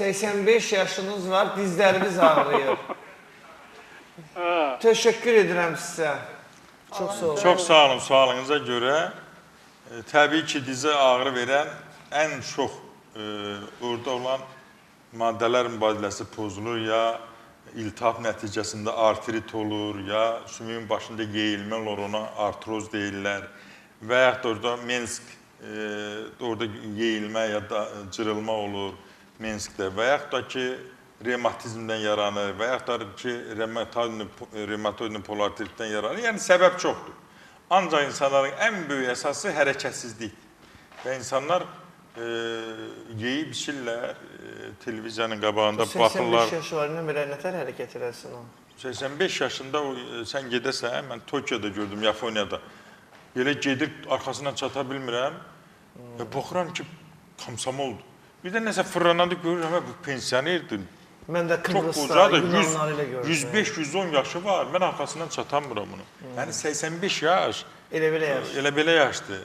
85 yaşınız var, dizləriniz ağrıyır. Teşekkür edirəm sizə. Çox sağ olun. Çox sağ olun sualınıza görə. Təbii ki, dizə ağrı verən ən çox orada olan maddələr mübadiləsi pozulur, ya iltihab nəticəsində artrit olur, ya sümüyün başında yeyilmə olur, ona artroz deyirlər və yaxud da orada mensk, orada yeyilmə ya da cırılma olur menskdə və yaxud da ki, revmatizmdən yaranır və yaxud da ki, revmatoid polartritdən yaranır. Yəni, səbəb çoxdur. Ancaq insanların ən böyük əsası hərəkətsizlik və insanlar yeyib içirlər, televiziyanın qabağında baxırlar. 85 yaşı var, nə belə nətər hərəkət edərsin o? 85 yaşında sən gedəsən, mən Tokyoda gördüm, Yaponiyada. Belə gedir, arxasından çata bilmirəm və baxıram ki, komsomoldur. Bir də nəsə fırlananda görürəm, bu pensionerdir. Mən də Kıbrısda, Yunanları ilə gördüm. 105-110 yaşı var, mən arxasından çatamıram bunu. Yəni 85 yaş. Elə belə yaşdır.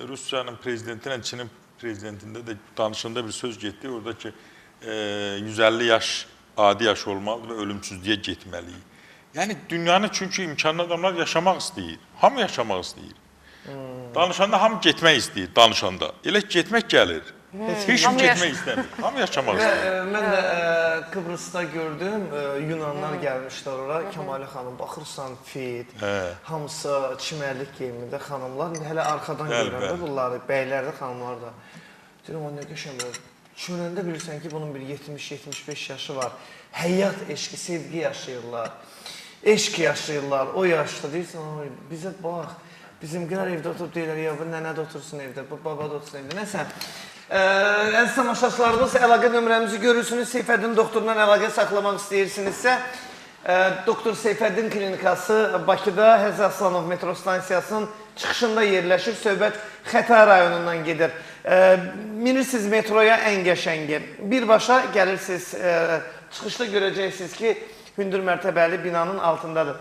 Rusiyanın prezidentinə, Çinin prezidentində də danışında bir söz getdi. Orada ki, 150 yaş adi yaş olmalıdır və ölümsüzlüyə getməliyik. Yəni, dünyanın çünki imkanlı adamlar yaşamaq istəyir. Hamı yaşamaq istəyir. Danışanda hamı getmək istəyir, danışanda. Elə getmək gəlir. Heç kim getmək istəmir. Hamı yaşamaq istəyir. Mən də Kıbrısda gördüm, Yunanlar gəlmişlər ora. Kəmalə xanım, baxırsan fit, hamısı çimərlik geyimində xanımlar. Hələ arxadan görəndə bunları, bəylər də, xanımlar da. Deyirəm, o nə qəşəngdir. Görəndə bilirsən ki, bunun bir 70-75 yaşı var. Həyat eşqi, sevgi yaşayırlar. Eşq yaşayırlar, o yaşda. Deyirsən, bizə bax, bizim qədər evdə oturub deyirlər, ya bu nənə də otursun evdə, bu baba da otursun evdə. Nəsə, əziz tamaşaçılarımız, əlaqə nömrəmizi görürsünüz. Seyfəddin doktorla əlaqə saxlamaq istəyirsinizsə, Doktor Seyfəddin klinikası Bakıda Həzrət Aslanov metro stansiyasının çıxışında yerləşir. Söhbət Xətai rayonundan gedir. Minirsiniz metroya ən qəşəngi. Birbaşa gəlirsiniz, çıxışda görəcəksiniz ki, hündür mərtəbəli binanın altındadır.